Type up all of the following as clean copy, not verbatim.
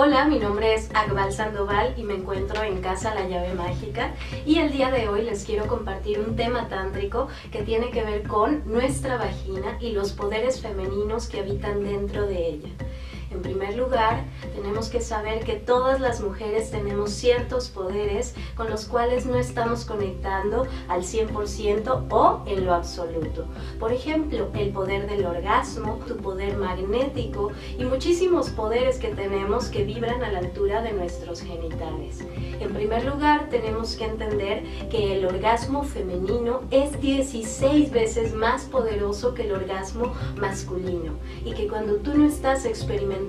Hola, mi nombre es Akbal Sandoval y me encuentro en Casa La Llave Mágica, y el día de hoy les quiero compartir un tema tántrico que tiene que ver con nuestra vagina y los poderes femeninos que habitan dentro de ella. En primer lugar, tenemos que saber que todas las mujeres tenemos ciertos poderes con los cuales no estamos conectando al 100% o en lo absoluto. Por ejemplo, el poder del orgasmo, tu poder magnético y muchísimos poderes que tenemos que vibran a la altura de nuestros genitales. En primer lugar, tenemos que entender que el orgasmo femenino es 16 veces más poderoso que el orgasmo masculino, y que cuando tú no estás experimentando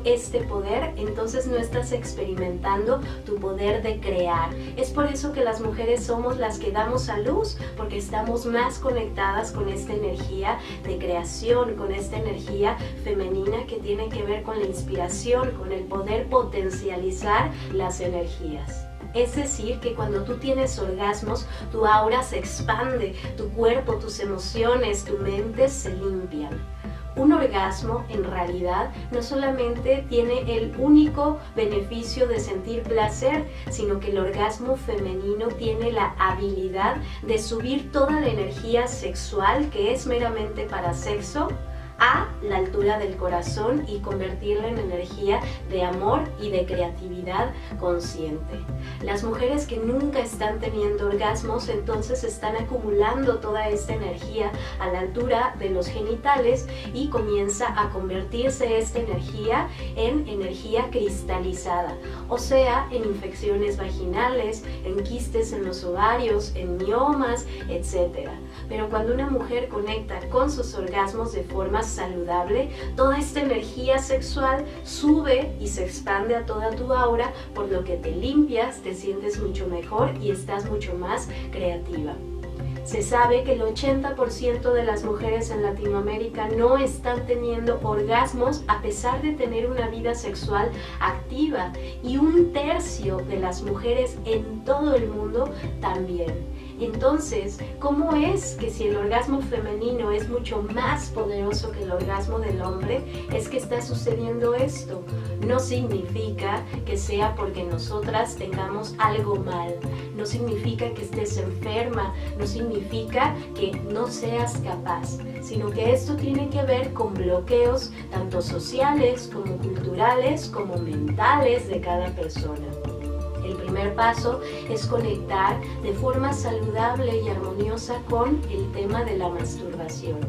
este poder, entonces no estás experimentando tu poder de crear. Es por eso que las mujeres somos las que damos a luz, porque estamos más conectadas con esta energía de creación, con esta energía femenina que tiene que ver con la inspiración, con el poder potencializar las energías. Es decir, que cuando tú tienes orgasmos, tu aura se expande, tu cuerpo, tus emociones, tu mente se limpian. Un orgasmo, en realidad, no solamente tiene el único beneficio de sentir placer, sino que el orgasmo femenino tiene la habilidad de subir toda la energía sexual, que es meramente para sexo, a la altura del corazón y convertirla en energía de amor y de creatividad consciente. Las mujeres que nunca están teniendo orgasmos, entonces están acumulando toda esta energía a la altura de los genitales, y comienza a convertirse esta energía en energía cristalizada, o sea, en infecciones vaginales, en quistes en los ovarios, en miomas, etc. Pero cuando una mujer conecta con sus orgasmos de forma saludable, toda esta energía sexual sube y se expande a toda tu aura, por lo que te limpias, te sientes mucho mejor y estás mucho más creativa. Se sabe que el 80% de las mujeres en Latinoamérica no están teniendo orgasmos a pesar de tener una vida sexual activa, y 1/3 de las mujeres en todo el mundo también. Entonces, ¿cómo es que si el orgasmo femenino es mucho más poderoso que el orgasmo del hombre, es que está sucediendo esto? No significa que sea porque nosotras tengamos algo mal, no significa que estés enferma, no significa que no seas capaz, sino que esto tiene que ver con bloqueos tanto sociales como culturales como mentales de cada persona. El primer paso es conectar de forma saludable y armoniosa con el tema de la masturbación.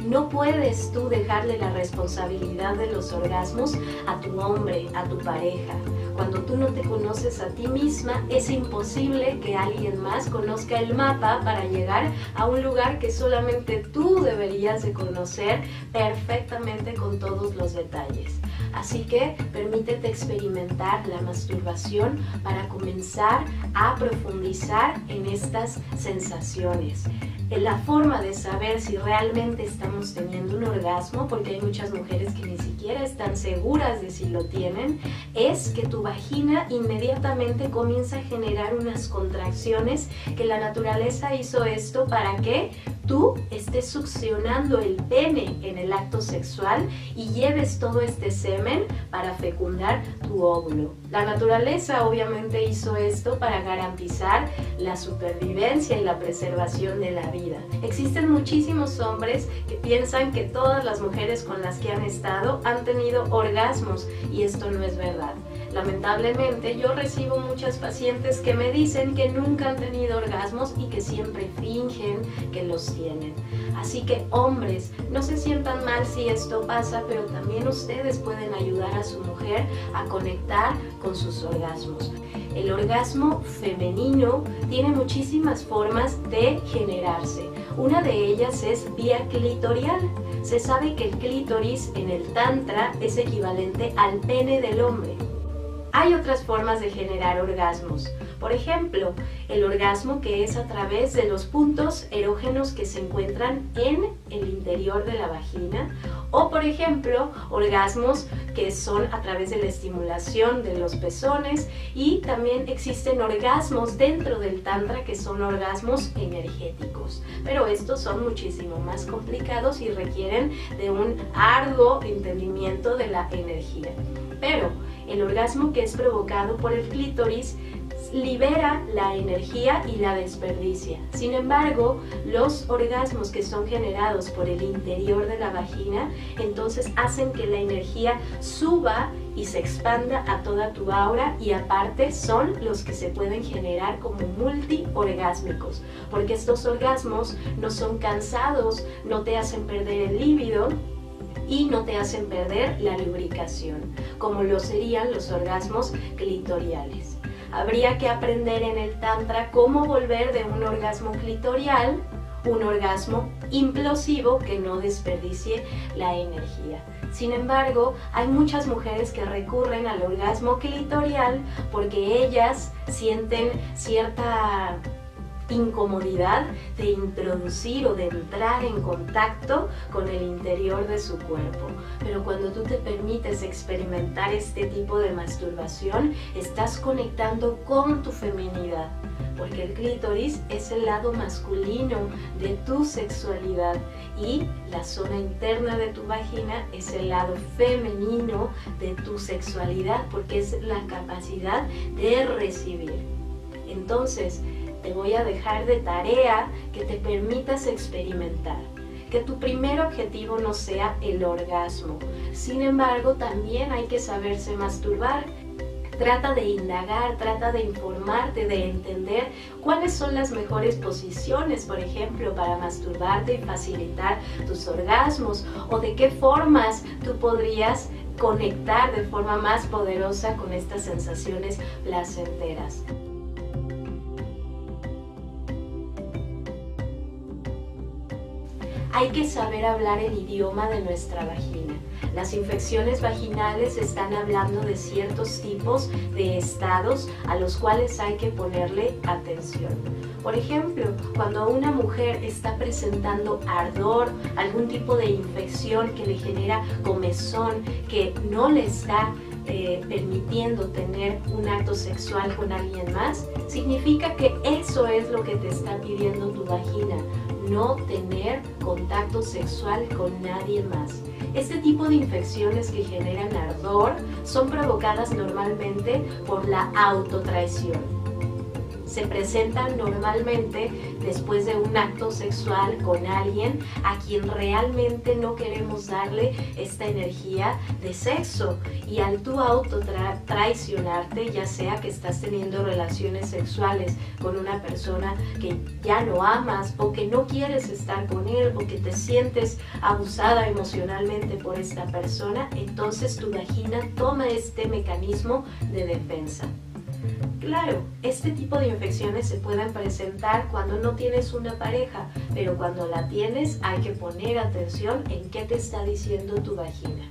No puedes tú dejarle la responsabilidad de los orgasmos a tu hombre, a tu pareja. Cuando tú no te conoces a ti misma, es imposible que alguien más conozca el mapa para llegar a un lugar que solamente tú deberías de conocer perfectamente con todos los detalles. Así que permítete experimentar la masturbación para comenzar a profundizar en estas sensaciones. La forma de saber si realmente estamos teniendo un orgasmo, porque hay muchas mujeres que ni siquiera están seguras de si lo tienen, es que tu vagina inmediatamente comienza a generar unas contracciones, que la naturaleza hizo esto para que tú estés succionando el pene en el acto sexual y lleves todo este semen para fecundar tu óvulo. La naturaleza obviamente hizo esto para garantizar la supervivencia y la preservación de la vida. Existen muchísimos hombres que piensan que todas las mujeres con las que han estado han tenido orgasmos, y esto no es verdad. Lamentablemente, yo recibo muchas pacientes que me dicen que nunca han tenido orgasmos y que siempre fingen que los tienen. Así que, hombres, no se sientan mal si esto pasa, pero también ustedes pueden ayudar a su mujer a conectar con sus orgasmos. El orgasmo femenino tiene muchísimas formas de generarse. Una de ellas es vía clitorial. Se sabe que el clítoris en el tantra es equivalente al pene del hombre. Hay otras formas de generar orgasmos. Por ejemplo, el orgasmo que es a través de los puntos erógenos que se encuentran en el interior de la vagina, o por ejemplo, orgasmos que son a través de la estimulación de los pezones, y también existen orgasmos dentro del tantra que son orgasmos energéticos, pero estos son muchísimo más complicados y requieren de un arduo entendimiento de la energía. Pero El orgasmo que es provocado por el clítoris libera la energía y la desperdicia. Sin embargo, los orgasmos que son generados por el interior de la vagina, entonces hacen que la energía suba y se expanda a toda tu aura, y aparte son los que se pueden generar como multiorgásmicos, porque estos orgasmos no son cansados, no te hacen perder el líbido y no te hacen perder la lubricación, como lo serían los orgasmos clitoriales. Habría que aprender en el Tantra cómo volver de un orgasmo clitorial un orgasmo implosivo que no desperdicie la energía. Sin embargo, hay muchas mujeres que recurren al orgasmo clitorial porque ellas sienten cierta incomodidad de introducir o de entrar en contacto con el interior de su cuerpo. Pero cuando tú te permites experimentar este tipo de masturbación, estás conectando con tu feminidad, porque el clítoris es el lado masculino de tu sexualidad y la zona interna de tu vagina es el lado femenino de tu sexualidad, porque es la capacidad de recibir. Entonces, te voy a dejar de tarea que te permitas experimentar, que tu primer objetivo no sea el orgasmo. Sin embargo, también hay que saberse masturbar. Trata de indagar, trata de informarte, de entender cuáles son las mejores posiciones, por ejemplo, para masturbarte y facilitar tus orgasmos, o de qué formas tú podrías conectar de forma más poderosa con estas sensaciones placenteras. Hay que saber hablar el idioma de nuestra vagina. Las infecciones vaginales están hablando de ciertos tipos de estados a los cuales hay que ponerle atención. Por ejemplo, cuando una mujer está presentando ardor, algún tipo de infección que le genera comezón, que no le está permitiendo tener un acto sexual con alguien más, significa que eso es lo que te está pidiendo tu vagina, no tener contacto sexual con nadie más. Este tipo de infecciones que generan ardor son provocadas normalmente por la autotraición. Se presentan normalmente después de un acto sexual con alguien a quien realmente no queremos darle esta energía de sexo, y al tú autotraicionarte, ya sea que estás teniendo relaciones sexuales con una persona que ya no amas o que no quieres estar con él o que te sientes abusada emocionalmente por esta persona, entonces tu vagina toma este mecanismo de defensa. Claro, este tipo de infecciones se pueden presentar cuando no tienes una pareja, pero cuando la tienes hay que poner atención en qué te está diciendo tu vagina.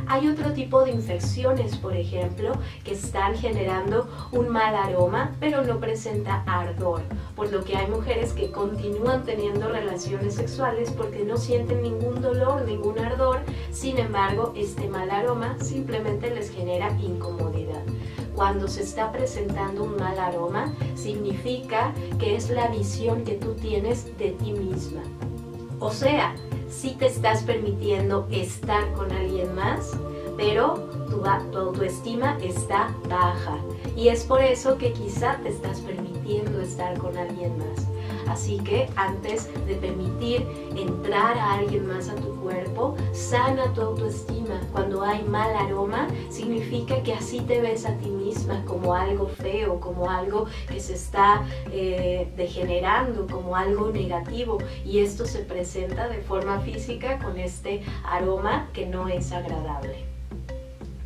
Hay otro tipo de infecciones, por ejemplo, que están generando un mal aroma, pero no presenta ardor, por lo que hay mujeres que continúan teniendo relaciones sexuales porque no sienten ningún dolor, ningún ardor. Sin embargo, este mal aroma simplemente les genera incomodidad. Cuando se está presentando un mal aroma, significa que es la visión que tú tienes de ti misma. O sea, sí te estás permitiendo estar con alguien más, pero tu autoestima está baja. Y es por eso que quizá te estás permitiendo estar con alguien más. Así que antes de permitir entrar a alguien más a tu cuerpo, sana tu autoestima. Cuando hay mal aroma, significa que así te ves a ti misma, como algo feo, como algo que se está degenerando, como algo negativo. Y esto se presenta de forma física con este aroma que no es agradable.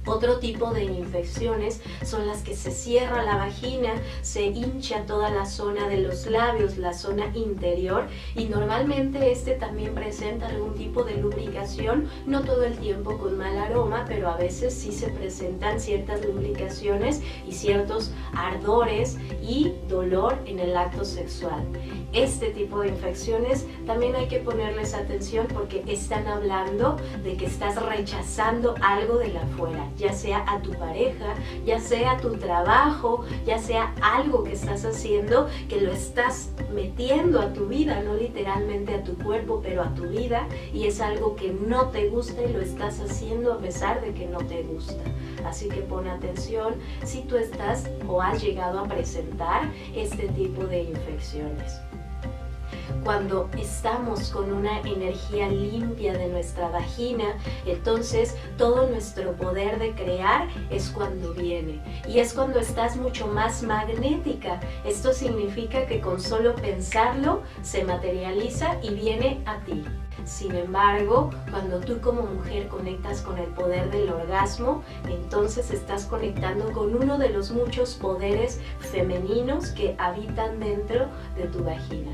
Otro tipo de infecciones son las que se cierra la vagina, se hincha toda la zona de los labios, la zona interior, y normalmente este también presenta algún tipo de lubricación, no todo el tiempo con mal aroma, pero a veces sí se presentan ciertas lubricaciones y ciertos ardores y dolor en el acto sexual. Este tipo de infecciones también hay que ponerles atención porque están hablando de que estás rechazando algo de la afuera. ya sea a tu pareja, ya sea tu trabajo, ya sea algo que estás haciendo, que lo estás metiendo a tu vida, no literalmente a tu cuerpo, pero a tu vida, y es algo que no te gusta y lo estás haciendo a pesar de que no te gusta. Así que pon atención si tú estás o has llegado a presentar este tipo de infecciones. Cuando estamos con una energía limpia de nuestra vagina, entonces todo nuestro poder de crear es cuando viene. Y es cuando estás mucho más magnética. Esto significa que con solo pensarlo se materializa y viene a ti. Sin embargo, cuando tú como mujer conectas con el poder del orgasmo, entonces estás conectando con uno de los muchos poderes femeninos que habitan dentro de tu vagina.